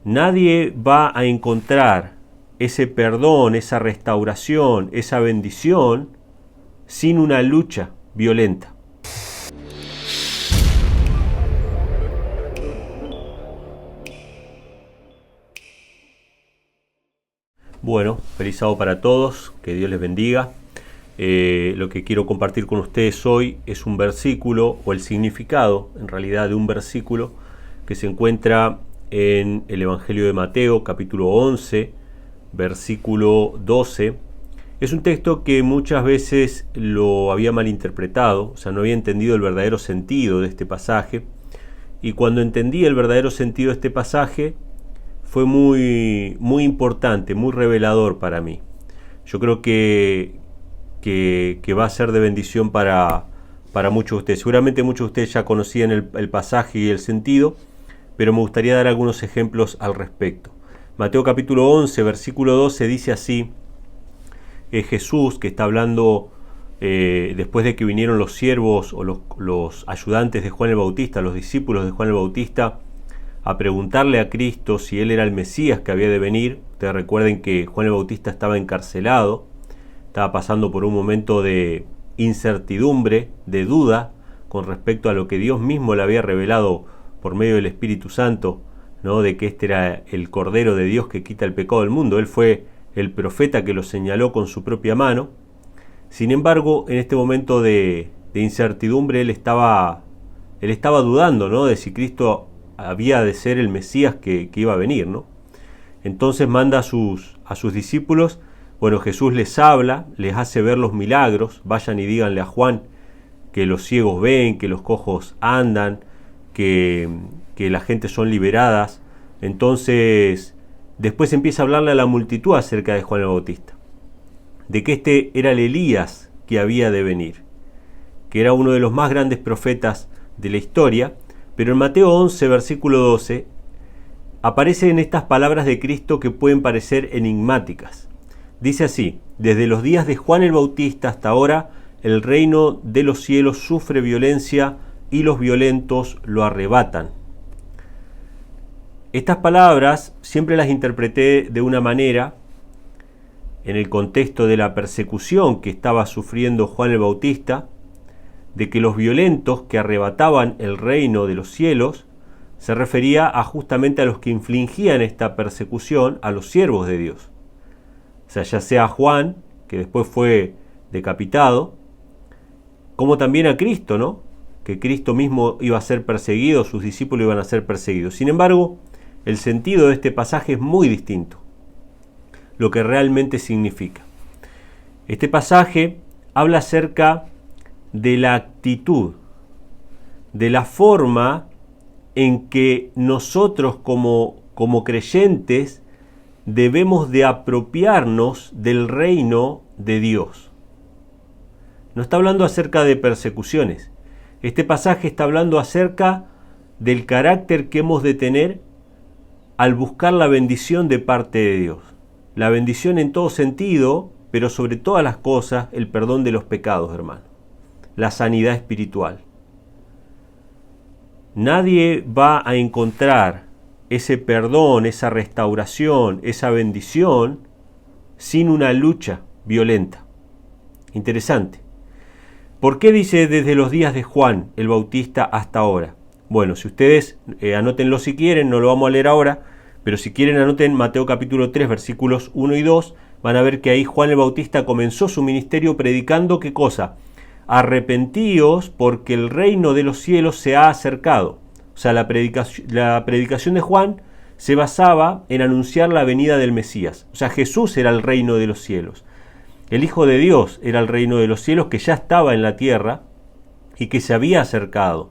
Nadie va a encontrar ese perdón, esa restauración, esa bendición sin una lucha violenta. Bueno, feliz sábado para todos, que Dios les bendiga. Lo que quiero compartir con ustedes hoy es un versículo, o el significado en realidad de un versículo que se encuentra en el Evangelio de Mateo, capítulo 11, versículo 12. Es un texto que muchas veces lo había malinterpretado, o sea, no había entendido el verdadero sentido de este pasaje. Y cuando entendí el verdadero sentido de este pasaje, fue muy importante, muy revelador para mí. Yo creo que va a ser de bendición para muchos de ustedes. Seguramente muchos de ustedes ya conocían el pasaje y el sentido, pero me gustaría dar algunos ejemplos al respecto. Mateo capítulo 11, versículo 12 dice así: Jesús, que está hablando después de que vinieron los siervos o los ayudantes de Juan el Bautista, los discípulos de Juan el Bautista, a preguntarle a Cristo si él era el Mesías que había de venir. Ustedes recuerden que Juan el Bautista estaba encarcelado, estaba pasando por un momento de incertidumbre, de duda, con respecto a lo que Dios mismo le había revelado por medio del Espíritu Santo, ¿no? De que este era el Cordero de Dios que quita el pecado del mundo. Él fue el profeta que lo señaló con su propia mano. Sin embargo, en este momento de incertidumbre, él estaba dudando, ¿no? De si Cristo había de ser el Mesías que iba a venir, ¿no? Entonces manda a sus discípulos. Bueno, Jesús les habla, les hace ver los milagros. Vayan y díganle a Juan que los ciegos ven, que los cojos andan, que la gente son liberadas. Entonces, después empieza a hablarle a la multitud acerca de Juan el Bautista, de que este era el Elías que había de venir, que era uno de los más grandes profetas de la historia. Pero en Mateo 11, versículo 12, aparecen estas palabras de Cristo que pueden parecer enigmáticas. Dice así: desde los días de Juan el Bautista hasta ahora, el reino de los cielos sufre violencia y los violentos lo arrebatan. Estas palabras siempre las interpreté de una manera, en el contexto de la persecución que estaba sufriendo Juan el Bautista, de que los violentos que arrebataban el reino de los cielos se refería justamente a los que infligían esta persecución a los siervos de Dios. O sea, ya sea a Juan, que después fue decapitado, como también a Cristo, ¿no? Que Cristo mismo iba a ser perseguido, sus discípulos iban a ser perseguidos. Sin embargo, el sentido de este pasaje es muy distinto, lo que realmente significa. Este pasaje habla acerca de la actitud, de la forma en que nosotros como creyentes debemos de apropiarnos del reino de Dios. No está hablando acerca de persecuciones. Este pasaje está hablando acerca del carácter que hemos de tener al buscar la bendición de parte de Dios. La bendición en todo sentido, pero sobre todas las cosas, el perdón de los pecados, hermano. La sanidad espiritual. Nadie va a encontrar ese perdón, esa restauración, esa bendición sin una lucha violenta. Interesante. ¿Por qué dice desde los días de Juan el Bautista hasta ahora? Bueno, si ustedes anótenlo si quieren, no lo vamos a leer ahora, pero si quieren anoten Mateo capítulo 3, versículos 1 y 2, van a ver que ahí Juan el Bautista comenzó su ministerio predicando ¿qué cosa? Arrepentíos porque el reino de los cielos se ha acercado. O sea, la predicación de Juan se basaba en anunciar la venida del Mesías. O sea, Jesús era el reino de los cielos. El Hijo de Dios era el reino de los cielos que ya estaba en la tierra y que se había acercado.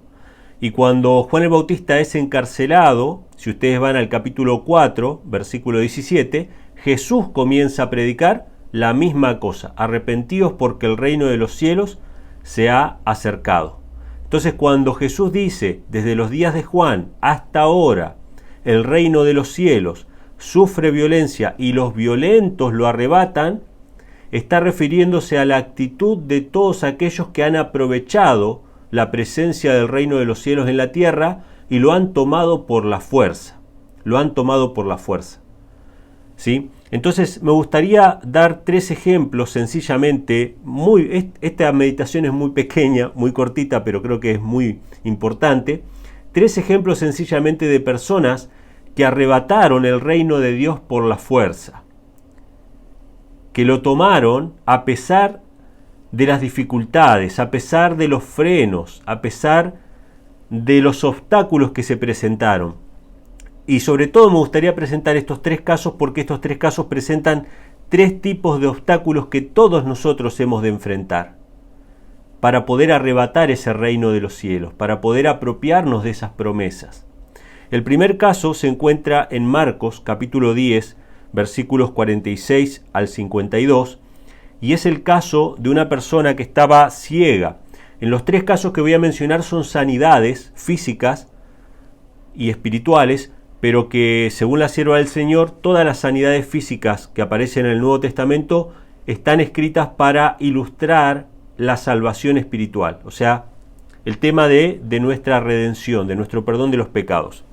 Y cuando Juan el Bautista es encarcelado, si ustedes van al capítulo 4, versículo 17, Jesús comienza a predicar la misma cosa. Arrepentíos porque el reino de los cielos se ha acercado. Entonces, cuando Jesús dice, desde los días de Juan hasta ahora, el reino de los cielos sufre violencia y los violentos lo arrebatan, está refiriéndose a la actitud de todos aquellos que han aprovechado la presencia del reino de los cielos en la tierra y lo han tomado por la fuerza. lo han tomado por la fuerza. ¿Sí? Entonces me gustaría dar 3 ejemplos sencillamente. Esta meditación es muy pequeña, muy cortita, pero creo que es muy importante. 3 ejemplos sencillamente de personas que arrebataron el reino de Dios por la fuerza, que lo tomaron a pesar de las dificultades, a pesar de los frenos, a pesar de los obstáculos que se presentaron. Y sobre todo me gustaría presentar estos 3 casos porque estos 3 casos presentan 3 tipos de obstáculos que todos nosotros hemos de enfrentar para poder arrebatar ese reino de los cielos, para poder apropiarnos de esas promesas. El primer caso se encuentra en Marcos capítulo 10, versículos 46 al 52, y es el caso de una persona que estaba ciega. En los 3 casos que voy a mencionar son sanidades físicas y espirituales, pero que según la sierva del Señor, todas las sanidades físicas que aparecen en el Nuevo Testamento están escritas para ilustrar la salvación espiritual, o sea, el tema de nuestra redención, de nuestro perdón de los pecados.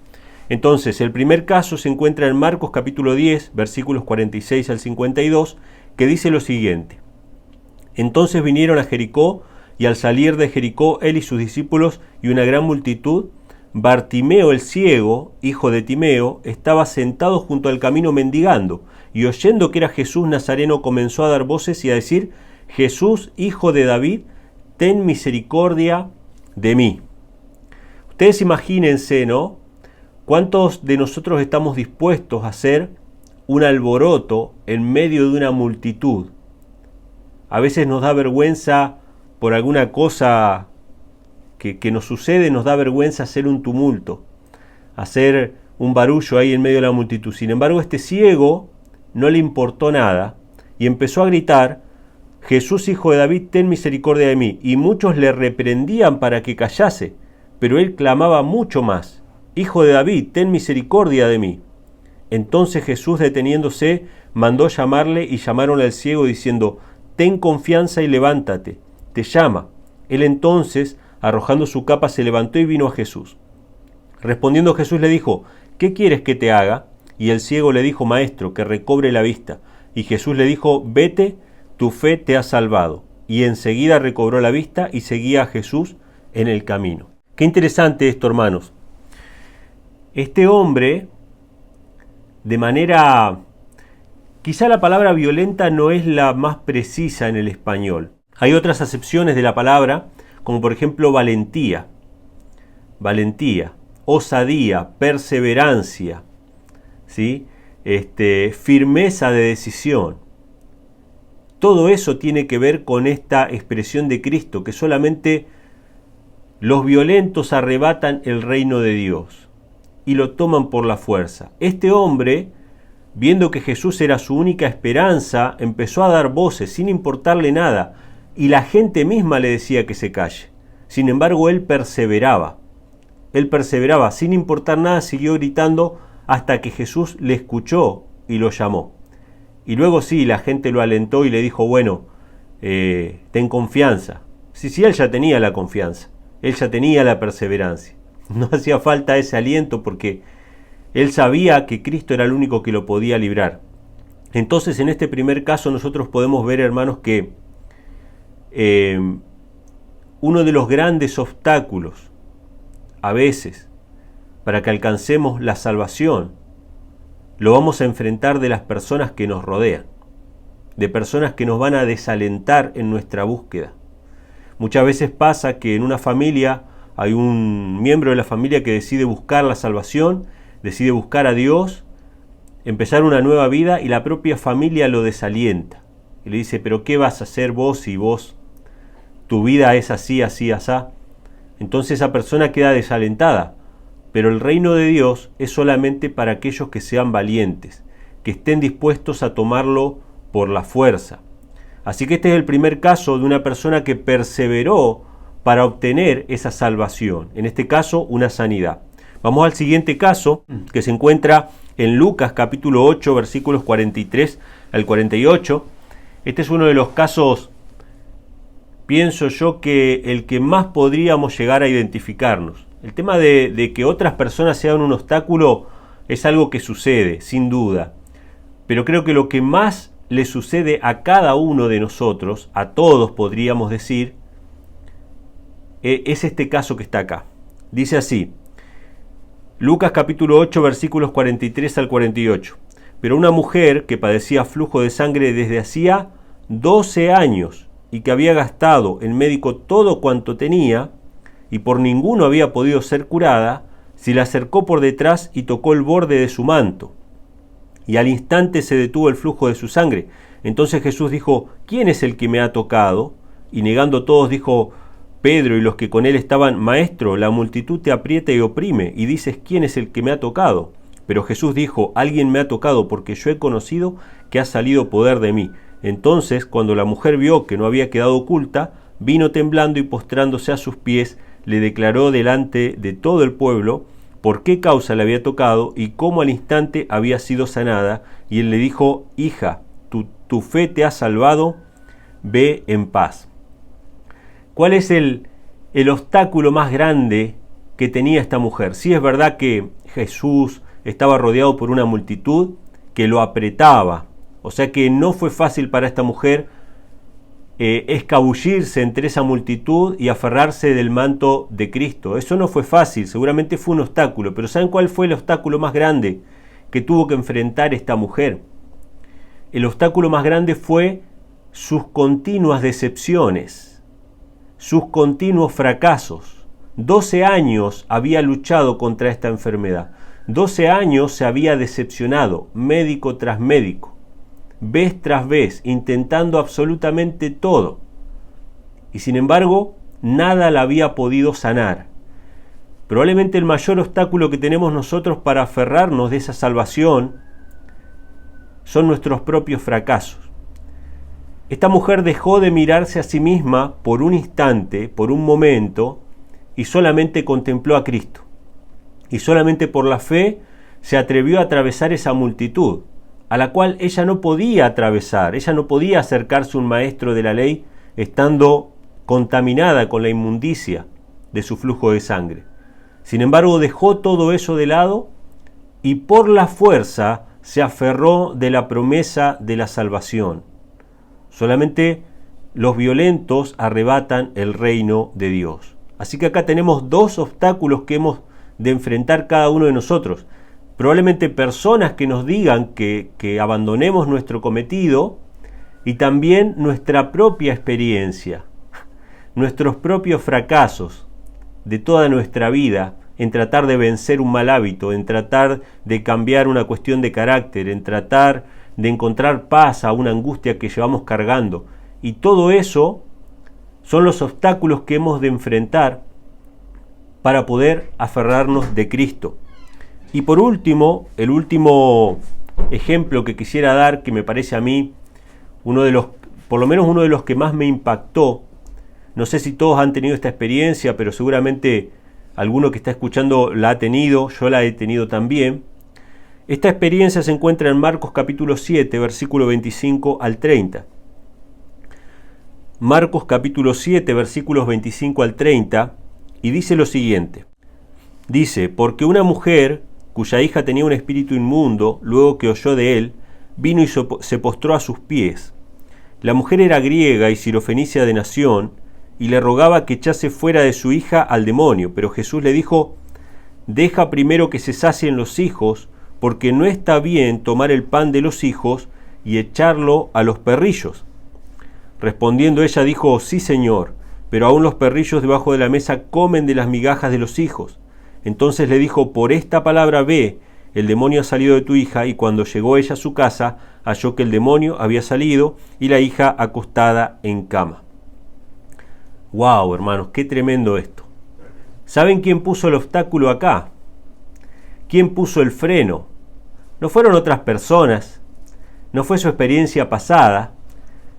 Entonces, el primer caso se encuentra en Marcos capítulo 10, versículos 46 al 52, que dice lo siguiente: Entonces vinieron a Jericó, y al salir de Jericó, él y sus discípulos y una gran multitud, Bartimeo el ciego, hijo de Timeo, estaba sentado junto al camino mendigando, y oyendo que era Jesús Nazareno, comenzó a dar voces y a decir: Jesús, hijo de David, ten misericordia de mí. Ustedes imagínense, ¿no? ¿Cuántos de nosotros estamos dispuestos a hacer un alboroto en medio de una multitud? A veces nos da vergüenza por alguna cosa que nos sucede, nos da vergüenza hacer un tumulto, hacer un barullo ahí en medio de la multitud. Sin embargo, este ciego no le importó nada y empezó a gritar: Jesús, hijo de David, ten misericordia de mí. Y muchos le reprendían para que callase, pero él clamaba mucho más: Hijo de David, ten misericordia de mí. Entonces Jesús, deteniéndose, mandó llamarle, y llamaron al ciego diciendo: Ten confianza y levántate, te llama. Él entonces, arrojando su capa, se levantó y vino a Jesús. Respondiendo Jesús le dijo: ¿Qué quieres que te haga? Y el ciego le dijo: Maestro, que recobre la vista. Y Jesús le dijo: Vete, tu fe te ha salvado. Y enseguida recobró la vista y seguía a Jesús en el camino. Qué interesante esto, hermanos. Este hombre, de manera... Quizá la palabra violenta no es la más precisa en el español. Hay otras acepciones de la palabra, como por ejemplo valentía, osadía, perseverancia, ¿sí? Firmeza de decisión. Todo eso tiene que ver con esta expresión de Cristo, que solamente los violentos arrebatan el reino de Dios y lo toman por la fuerza. Este hombre, viendo que Jesús era su única esperanza, empezó a dar voces sin importarle nada, y la gente misma le decía que se calle. Sin embargo, él perseveraba, sin importar nada, siguió gritando hasta que Jesús le escuchó y lo llamó. Y luego sí, la gente lo alentó y le dijo: bueno, ten confianza. Sí, él ya tenía la confianza, él ya tenía la perseverancia. No hacía falta ese aliento porque él sabía que Cristo era el único que lo podía librar. Entonces, en este primer caso nosotros podemos ver, hermanos, que uno de los grandes obstáculos a veces para que alcancemos la salvación lo vamos a enfrentar de las personas que nos rodean, de personas que nos van a desalentar en nuestra búsqueda. Muchas veces pasa que en una familia hay un miembro de la familia que decide buscar la salvación, decide buscar a Dios, empezar una nueva vida, y la propia familia lo desalienta. Y le dice: pero ¿qué vas a hacer vos si tu vida es así, así, asá? Entonces esa persona queda desalentada. Pero el reino de Dios es solamente para aquellos que sean valientes, que estén dispuestos a tomarlo por la fuerza. Así que este es el primer caso de una persona que perseveró para obtener esa salvación, en este caso una sanidad. Vamos al siguiente caso, que se encuentra en Lucas capítulo 8, versículos 43 al 48. Este es uno de los casos, pienso yo, que el que más podríamos llegar a identificarnos. El tema de que otras personas sean un obstáculo es algo que sucede, sin duda. Pero creo que lo que más le sucede a cada uno de nosotros, a todos podríamos decir, es este caso que está acá. Dice así, Lucas capítulo 8, versículos 43 al 48. Pero una mujer que padecía flujo de sangre desde hacía 12 años y que había gastado en médico todo cuanto tenía y por ninguno había podido ser curada, se le acercó por detrás y tocó el borde de su manto. Y al instante se detuvo el flujo de su sangre. Entonces Jesús dijo, ¿quién es el que me ha tocado? Y negando todos dijo Pedro y los que con él estaban, Maestro, la multitud te aprieta y oprime, y dices, ¿quién es el que me ha tocado? Pero Jesús dijo, alguien me ha tocado porque yo he conocido que ha salido poder de mí. Entonces, cuando la mujer vio que no había quedado oculta, vino temblando y postrándose a sus pies, le declaró delante de todo el pueblo por qué causa le había tocado y cómo al instante había sido sanada. Y él le dijo, hija, tu fe te ha salvado, ve en paz. ¿Cuál es el obstáculo más grande que tenía esta mujer? Sí, es verdad que Jesús estaba rodeado por una multitud que lo apretaba, o sea que no fue fácil para esta mujer escabullirse entre esa multitud y aferrarse del manto de Cristo. Eso no fue fácil, seguramente fue un obstáculo, pero ¿saben cuál fue el obstáculo más grande que tuvo que enfrentar esta mujer? El obstáculo más grande fue sus continuas decepciones, sus continuos fracasos. 12 años había luchado contra esta enfermedad. 12 años se había decepcionado, médico tras médico, vez tras vez, intentando absolutamente todo. Y sin embargo, nada la había podido sanar. Probablemente el mayor obstáculo que tenemos nosotros para aferrarnos de esa salvación son nuestros propios fracasos. Esta mujer dejó de mirarse a sí misma por un instante, por un momento, y solamente contempló a Cristo. Y solamente por la fe se atrevió a atravesar esa multitud, a la cual ella no podía atravesar, ella no podía acercarse a un maestro de la ley estando contaminada con la inmundicia de su flujo de sangre. Sin embargo, dejó todo eso de lado y por la fuerza se aferró de la promesa de la salvación. Solamente los violentos arrebatan el reino de Dios. Así que acá tenemos dos obstáculos que hemos de enfrentar cada uno de nosotros. Probablemente personas que nos digan que abandonemos nuestro cometido y también nuestra propia experiencia, nuestros propios fracasos de toda nuestra vida en tratar de vencer un mal hábito, en tratar de cambiar una cuestión de carácter, en tratar de encontrar paz a una angustia que llevamos cargando. Y todo eso son los obstáculos que hemos de enfrentar para poder aferrarnos de Cristo. Y por último, el último ejemplo que quisiera dar, que me parece a mí por lo menos uno de los que más me impactó, no sé si todos han tenido esta experiencia, pero seguramente alguno que está escuchando la ha tenido, yo la he tenido también. Esta experiencia se encuentra en Marcos capítulo 7, versículo 25 al 30. Marcos capítulo 7, versículos 25 al 30, y dice lo siguiente. Dice, porque una mujer cuya hija tenía un espíritu inmundo, luego que oyó de él, vino y se postró a sus pies. La mujer era griega y sirofenicia de nación, y le rogaba que echase fuera de su hija al demonio. Pero Jesús le dijo, deja primero que se sacien los hijos, porque no está bien tomar el pan de los hijos y echarlo a los perrillos. Respondiendo ella dijo, sí señor, pero aún los perrillos debajo de la mesa comen de las migajas de los hijos. Entonces le dijo, por esta palabra ve, el demonio ha salido de tu hija. Y cuando llegó ella a su casa, halló que el demonio había salido y la hija acostada en cama. ¡Wow, hermanos! ¡Qué tremendo esto! ¿Saben quién puso el obstáculo acá? ¿Quién puso el freno? No fueron otras personas, no fue su experiencia pasada,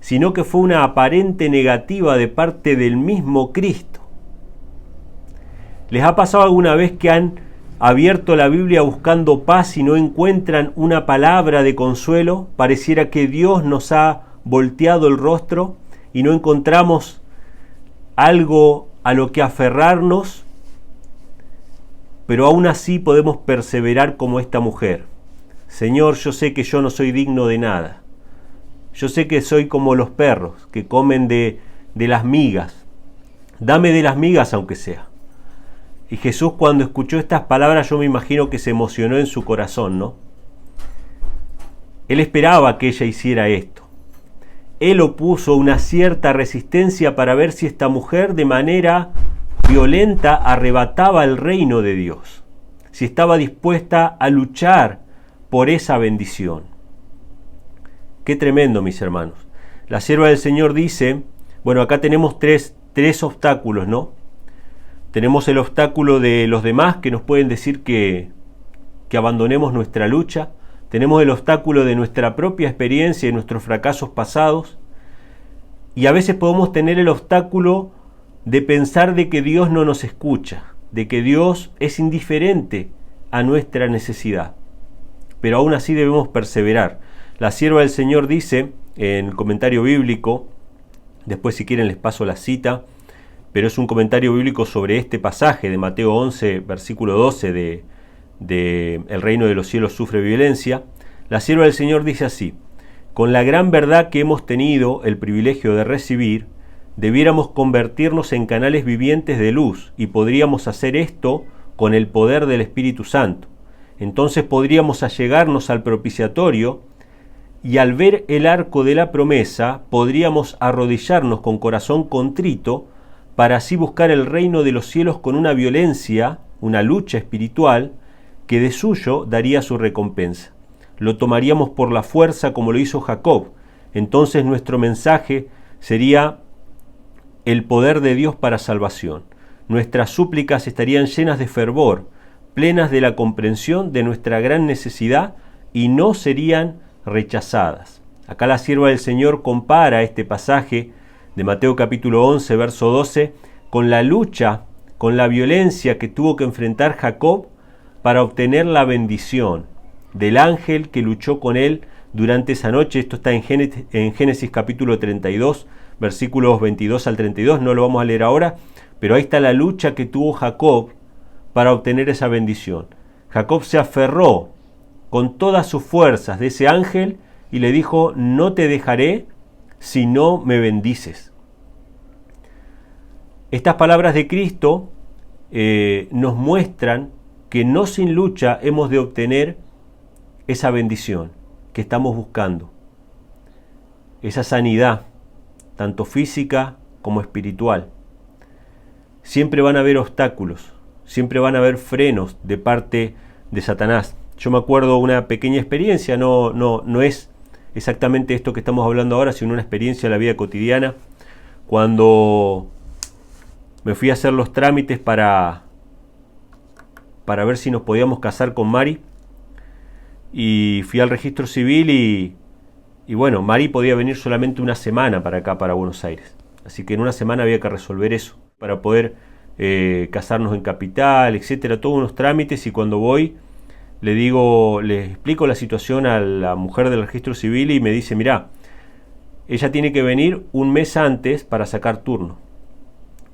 sino que fue una aparente negativa de parte del mismo Cristo. ¿Les ha pasado alguna vez que han abierto la Biblia buscando paz y no encuentran una palabra de consuelo? Pareciera que Dios nos ha volteado el rostro y no encontramos algo a lo que aferrarnos. pero aún así podemos perseverar como esta mujer. Señor, yo sé que yo no soy digno de nada. Yo sé que soy como los perros que comen de las migas. Dame de las migas aunque sea. Y Jesús, cuando escuchó estas palabras, yo me imagino que se emocionó en su corazón, ¿no? Él esperaba que ella hiciera esto. Él opuso una cierta resistencia para ver si esta mujer de manera violenta arrebataba el reino de Dios, si estaba dispuesta a luchar por esa bendición. Qué tremendo, mis hermanos. La sierva del Señor dice, bueno, acá tenemos tres obstáculos, ¿no? Tenemos el obstáculo de los demás que nos pueden decir que abandonemos nuestra lucha. Tenemos el obstáculo de nuestra propia experiencia y nuestros fracasos pasados. Y a veces podemos tener el obstáculo de pensar de que Dios no nos escucha, de que Dios es indiferente a nuestra necesidad. Pero aún así debemos perseverar. La sierva del Señor dice, en el comentario bíblico, después si quieren les paso la cita, pero es un comentario bíblico sobre este pasaje de Mateo 11, versículo 12 de El reino de los cielos sufre violencia. La sierva del Señor dice así: con la gran verdad que hemos tenido el privilegio de recibir, debiéramos convertirnos en canales vivientes de luz, y podríamos hacer esto con el poder del Espíritu Santo. Entonces podríamos allegarnos al propiciatorio, y al ver el arco de la promesa, podríamos arrodillarnos con corazón contrito, para así buscar el reino de los cielos con una violencia, una lucha espiritual, que de suyo daría su recompensa. Lo tomaríamos por la fuerza como lo hizo Jacob. Entonces nuestro mensaje sería el poder de Dios para salvación. Nuestras súplicas estarían llenas de fervor, plenas de la comprensión de nuestra gran necesidad, y no serían rechazadas. Acá la sierva del Señor compara este pasaje de Mateo capítulo 11, verso 12, con la lucha, con la violencia que tuvo que enfrentar Jacob para obtener la bendición del ángel que luchó con él durante esa noche. Esto está en Génesis capítulo 32, versículos 22 al 32, no lo vamos a leer ahora, pero ahí está la lucha que tuvo Jacob para obtener esa bendición. Jacob se aferró con todas sus fuerzas de ese ángel y le dijo: no te dejaré si no me bendices. Estas palabras de Cristo nos muestran que no sin lucha hemos de obtener esa bendición que estamos buscando, esa sanidad, tanto física como espiritual. Siempre van a haber obstáculos, siempre van a haber frenos de parte de Satanás. Yo me acuerdo una pequeña experiencia, no es exactamente esto que estamos hablando ahora, sino una experiencia de la vida cotidiana, cuando me fui a hacer los trámites para ver si nos podíamos casar con Mari, y fui al registro civil y bueno, Mari podía venir solamente una semana para acá, para Buenos Aires, así que en una semana había que resolver eso, para poder casarnos en capital, etcétera, todos unos trámites. Y cuando voy, le explico la situación a la mujer del registro civil y me dice: mirá, ella tiene que venir un mes antes para sacar turno.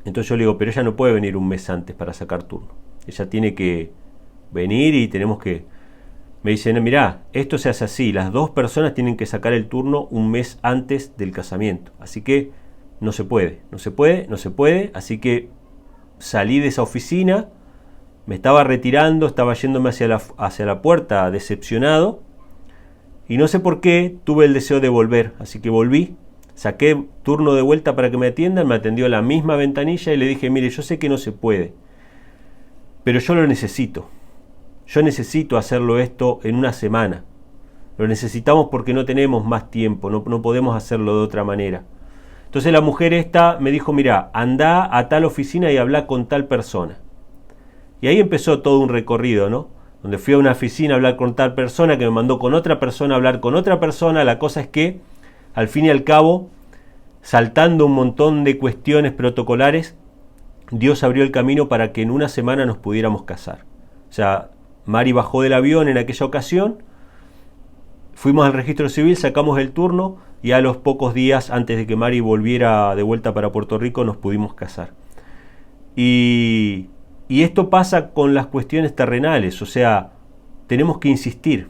Entonces yo le digo: pero ella no puede venir un mes antes para sacar turno, ella tiene que venir y tenemos que... Me dicen: mirá, esto se hace así, las dos personas tienen que sacar el turno un mes antes del casamiento, así que no se puede, así que salí de esa oficina, me estaba retirando, estaba yéndome hacia la puerta decepcionado, y no sé por qué tuve el deseo de volver, así que volví, saqué turno de vuelta para que me atiendan, me atendió la misma ventanilla y le dije: mire, yo sé que no se puede, pero yo lo necesito. Yo necesito hacerlo esto en una semana. Lo necesitamos porque no tenemos más tiempo, no podemos hacerlo de otra manera. Entonces la mujer esta me dijo: mira, anda a tal oficina y habla con tal persona. Y ahí empezó todo un recorrido, ¿no? Donde fui a una oficina a hablar con tal persona, que me mandó con otra persona a hablar con otra persona. La cosa es que, al fin y al cabo, saltando un montón de cuestiones protocolares, Dios abrió el camino para que en una semana nos pudiéramos casar. O sea, Mari bajó del avión en aquella ocasión, fuimos al registro civil, sacamos el turno y a los pocos días antes de que Mari volviera de vuelta para Puerto Rico nos pudimos casar. Y Y esto pasa con las cuestiones terrenales, o sea, tenemos que insistir,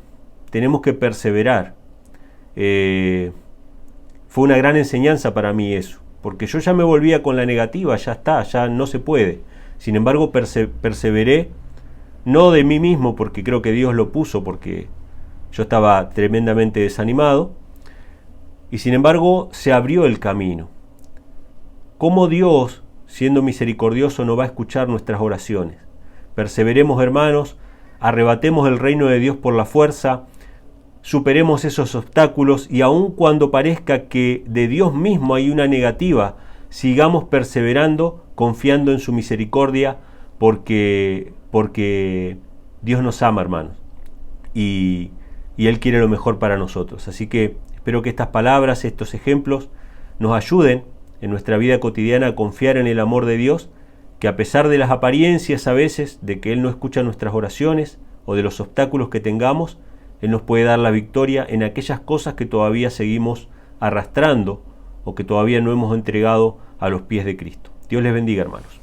tenemos que perseverar. Fue una gran enseñanza para mí eso, porque yo ya me volvía con la negativa, ya está, ya no se puede. Sin embargo, perseveré, no de mí mismo, porque creo que Dios lo puso, porque yo estaba tremendamente desanimado, y sin embargo se abrió el camino. ¿Cómo Dios, siendo misericordioso, no va a escuchar nuestras oraciones? Perseveremos, hermanos, arrebatemos el reino de Dios por la fuerza, superemos esos obstáculos y aun cuando parezca que de Dios mismo hay una negativa, sigamos perseverando, confiando en su misericordia, porque Dios nos ama, hermanos, y Él quiere lo mejor para nosotros. Así que espero que estas palabras, estos ejemplos, nos ayuden en nuestra vida cotidiana a confiar en el amor de Dios, que a pesar de las apariencias a veces de que Él no escucha nuestras oraciones o de los obstáculos que tengamos, Él nos puede dar la victoria en aquellas cosas que todavía seguimos arrastrando o que todavía no hemos entregado a los pies de Cristo. Dios les bendiga, hermanos.